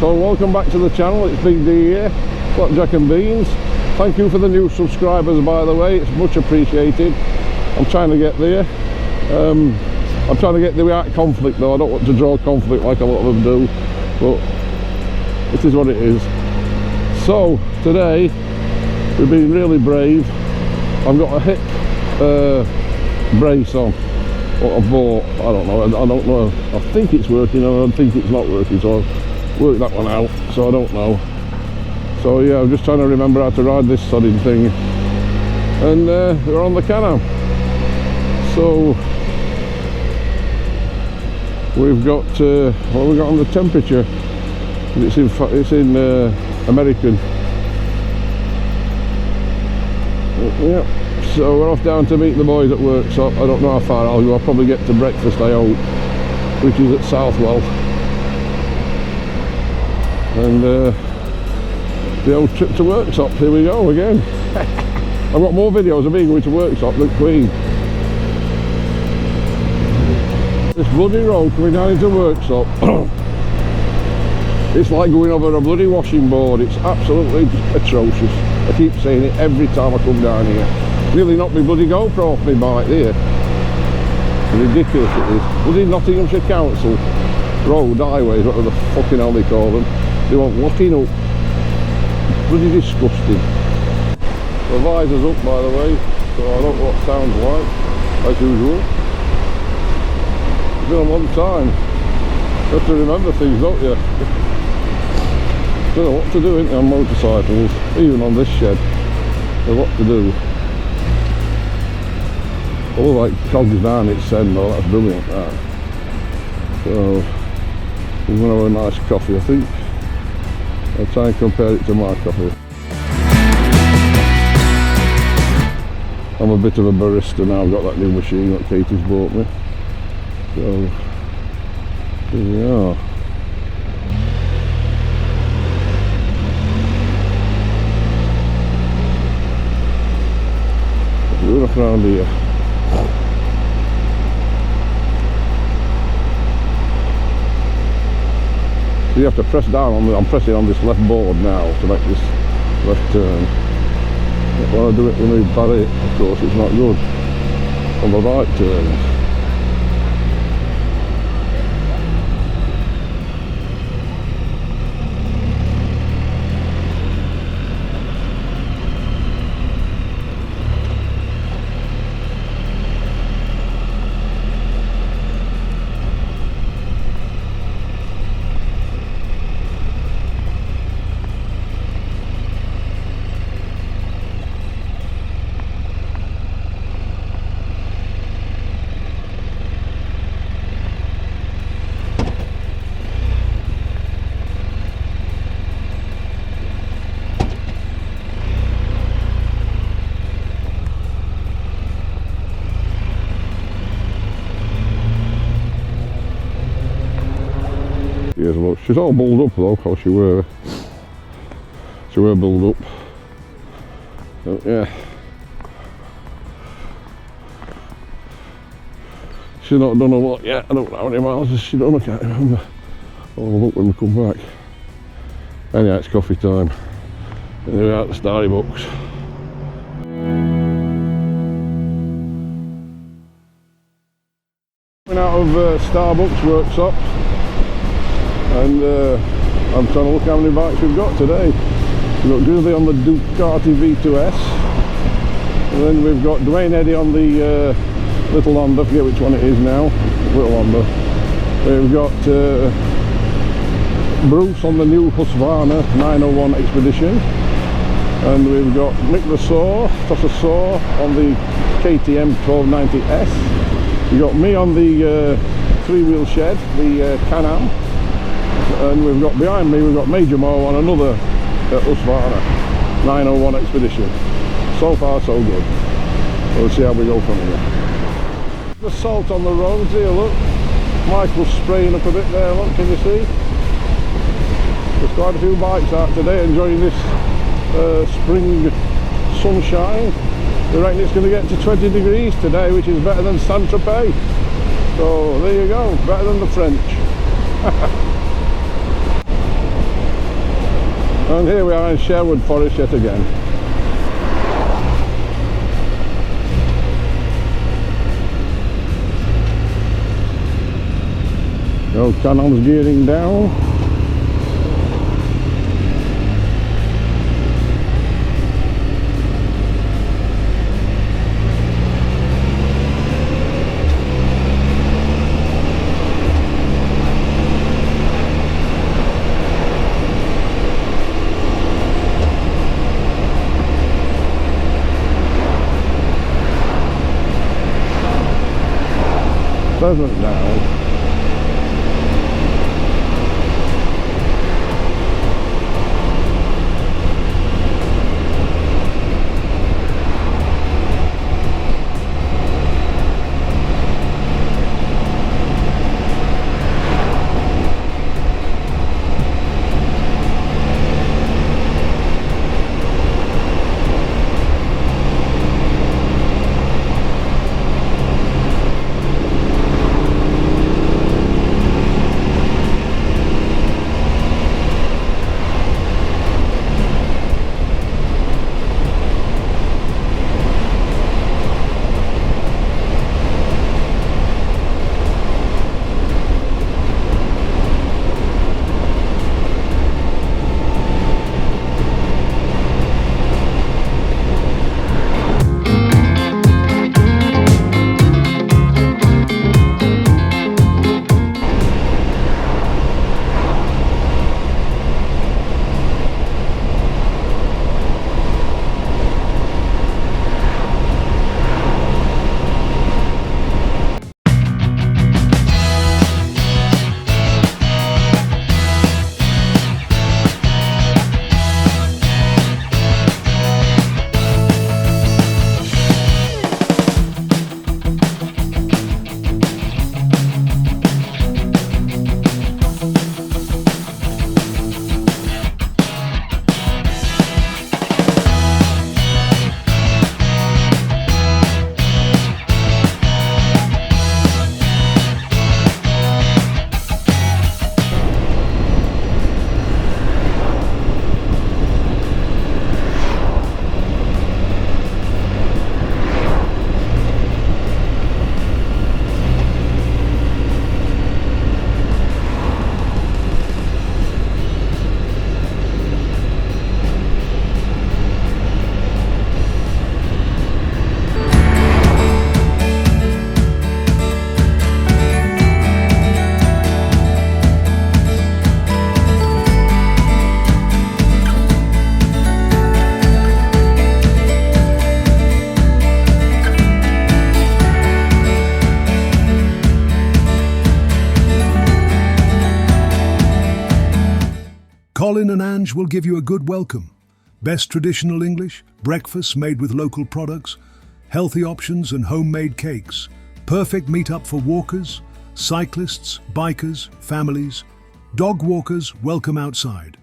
So welcome back to the channel. It's Big D here, Blackjack and Beans. Thank you for the new subscribers, by the way, it's much appreciated. I'm trying to get there. I'm trying to get there without conflict though. I don't want to draw conflict like a lot of them do, but it is what it is. So today we've been really brave. I've got a hip brace on what I bought. I don't know, I think it's working and I think it's not working, so I've worked that one out, so I don't know. So yeah, I'm just trying to remember how to ride this sodding thing. And we're on the Can Am. So we've got what have we got on the temperature? It's in American. Yeah. So we're off down to meet the boys at workshop. I don't know how far I'll go. I'll probably get to breakfast, I hope, which is at Southwell. And the old trip to workshop. Here we go again. I've got more videos of me going to workshop than Queen. This bloody road coming down into workshop. It's like going over a bloody washing board. It's absolutely atrocious. I keep saying it every time I come down here. Nearly knocked me bloody GoPro off my bike there. Ridiculous it is. Bloody Nottinghamshire Council road highways, whatever the fucking hell they call them. They want locking up. Bloody disgusting. The visor's up, by the way, so I don't know what it sounds like, as usual. It's been a long time. You have to remember things, don't you? Don't know what to do on motorcycles, even on this shed. There's a lot to do. All like cogs down its end though, that's brilliant that. So we're going to have a nice coffee, I think. I'll try and compare it to my coffee. I'm a bit of a barista now, I've got that new machine that Katie's bought me. So here we are. We're up around here. You have to press down on I'm pressing on this left board now to make this left turn. But when I do it with my barrier, of course, it's not good on the right turns. She's all bulled up though, because she were bulled up. So, yeah. She's not done a lot yet. I don't know how many miles has she done, I can't remember. I'll look when we come back. Anyhow, it's coffee time. And we're out the Starbucks. Coming out of Starbucks workshop. And I'm trying to look how many bikes we've got today. We've got Grizzly on the Ducati V2S, and then we've got Dwayne Eddy on the Little Honda, I forget which one it is now, Little Honda. We've got Bruce on the new Husqvarna 901 Expedition, and we've got Mick the Saw, Tossa Saw on the KTM 1290S. We've got me on the three-wheel shed, the Can Am. And we've got behind me, we've got Major Mo on another Husqvarna 901 Expedition. So far so good. We'll see how we go from here. The salt on the roads here, look. Michael's spraying up a bit there, look, can you see? There's quite a few bikes out today enjoying this spring sunshine. They reckon it's going to get to 20 degrees today, which is better than Saint-Tropez. So there you go, better than the French. And here we are in Sherwood Forest yet again. So Can Am's gearing down. Pleasant now. Colin and Ange will give you a good welcome. Best traditional English, breakfasts made with local products, healthy options and homemade cakes. Perfect meetup for walkers, cyclists, bikers, families. Dog walkers welcome outside.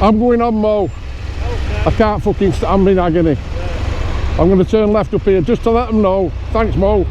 I'm going on, Mo. Okay. I can't fucking I'm in agony. Yeah. I'm going to turn left up here just to let them know. Thanks, Mo.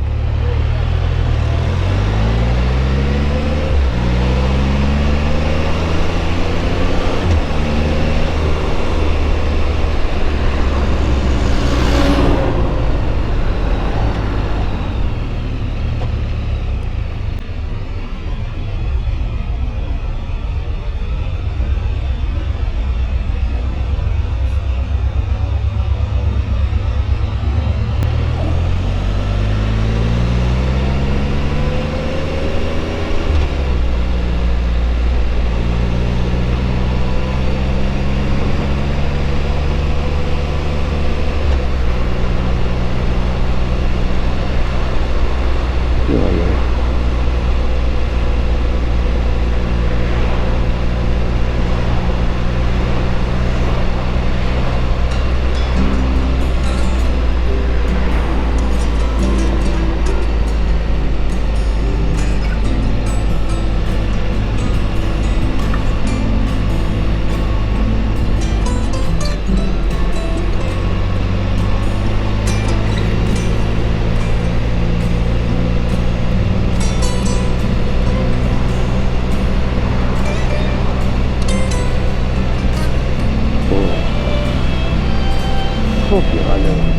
Fucking agony.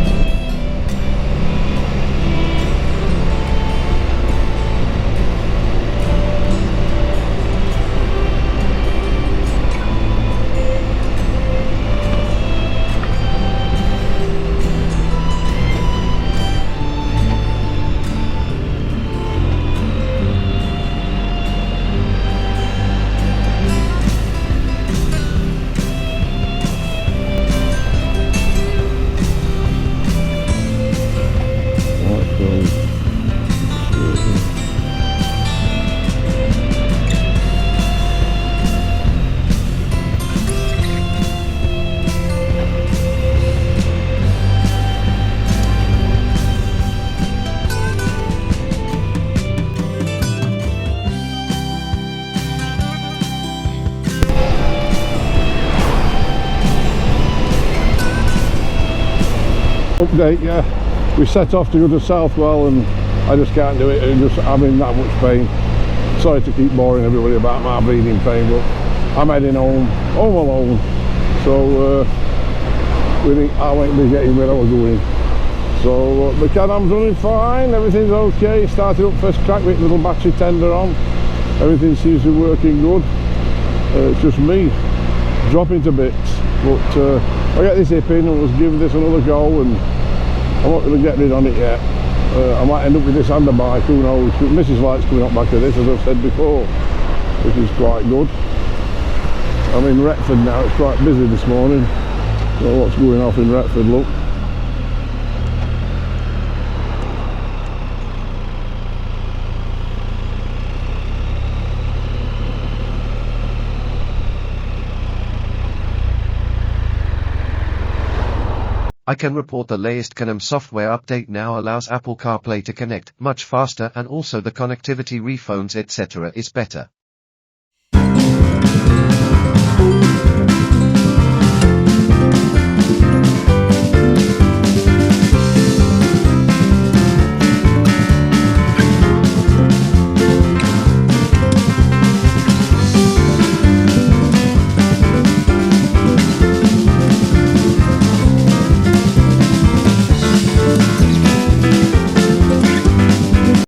Update, yeah, we set off to go to Southwell and I just can't do it. I'm in that much pain. Sorry to keep boring everybody about my bleeding pain, but I'm heading home alone. So I won't be getting where I was going. So the Can Am's running fine, everything's okay. Started up first crack with little battery tender on. Everything seems to be working good. It's just me dropping to bits, but I'll get this hip in and let's give this another go, and I'm not going to get rid on it yet. I might end up with this underbike, who knows. Mrs. Light's coming up back to this, as I've said before, which is quite good. I'm in Retford now, it's quite busy this morning. So what's going off in Retford, look. I can report the latest Can Am software update now allows Apple CarPlay to connect much faster, and also the connectivity, rephones etc. is better.